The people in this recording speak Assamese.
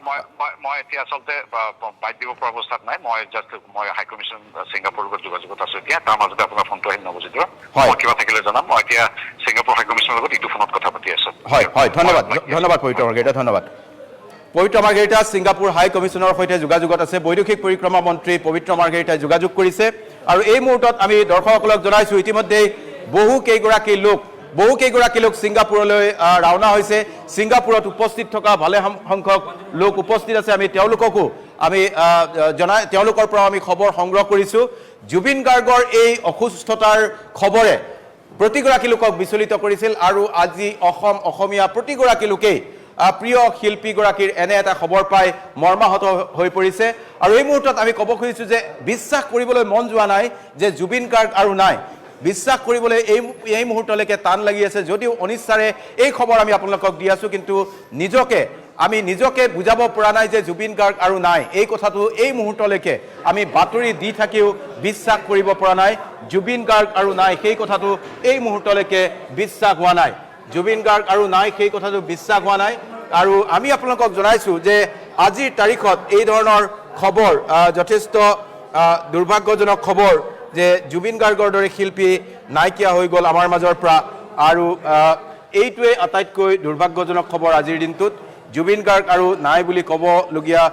মই এতিয়া আচলতে বাইট দিব পৰা অৱস্থাত নাই মই হাই কমিশ্যন ছিংগাপুৰৰ লগত যোগাযোগত আছো এতিয়া তাৰ মাজতে আপোনাৰ ফোনটো আহি নৱজিত মই কিবা থাকিলে জনাম মই এতিয়া ছিংগাপুৰ হাই কমিশ্যনৰ লগত ইটো ফোনত কথা পাতি আছো হয় ধন্যবাদ পবিত্ৰ মাৰ্ঘেৰিটা ধন্যবাদ পবিত্ৰ মাৰ্ঘেৰিটা ছিংগাপুৰ হাই কমিশ্যনৰ সৈতে যোগাযোগত আছে বৈদেশিক পৰিক্ৰমা মন্ত্ৰী পবিত্ৰ মাৰ্ঘেৰিটাই যোগাযোগ কৰিছে আৰু এই মুহূৰ্তত আমি দৰ্শকসকলক জনাইছো ইতিমধ্যে বহু কেইগৰাকী লোক ছিংগাপুৰলৈ ৰাওনা হৈছে ছিংগাপুৰত উপস্থিত থকা ভালে সংখ্যক লোক উপস্থিত আছে আমি তেওঁলোকৰ পৰা আমি খবৰ সংগ্ৰহ কৰিছো জুবিন গাৰ্গৰ এই অসুস্থতাৰ খবৰে প্ৰতিগৰাকী লোকক বিচলিত কৰিছিল আৰু আজি অসমীয়া প্ৰতিগৰাকী লোকেই প্ৰিয় শিল্পীগৰাকীৰ এনে এটা খবৰ পাই মৰ্মাহত হৈ পৰিছে আৰু এই মুহূৰ্তত আমি ক'ব খুজিছোঁ যে বিশ্বাস কৰিবলৈ মন যোৱা নাই যে জুবিন গাৰ্গ আৰু নাই বিশ্বাস কৰিবলৈ এই মুহূৰ্তলৈকে টান লাগি আছে যদিও অনিচ্ছাৰে এই খবৰ আমি আপোনালোকক দি আছোঁ কিন্তু নিজকে বুজাব পৰা নাই যে জুবিন গাৰ্গ আৰু নাই এই কথাটো এই মুহূৰ্তলৈকে আমি বাতৰি দি থাকিও বিশ্বাস কৰিব পৰা নাই জুবিন গাৰ্গ আৰু নাই সেই কথাটো এই মুহূৰ্তলৈকে বিশ্বাস হোৱা নাই জুবিন গাৰ্গ আৰু নাই সেই কথাটো বিশ্বাস হোৱা নাই আৰু আমি আপোনালোকক জনাইছোঁ যে আজিৰ তাৰিখত এই ধৰণৰ খবৰ যথেষ্ট দুৰ্ভাগ্যজনক খবৰ যে জুবিন গাৰ্গৰ দৰে শিল্পী নাইকিয়া হৈ গ'ল আমাৰ মাজৰ পৰা আৰু এইটোৱে আটাইতকৈ দুৰ্ভাগ্যজনক খবৰ আজিৰ দিনটোত জুবিন গাৰ্গ আৰু নাই বুলি ক'বলগীয়া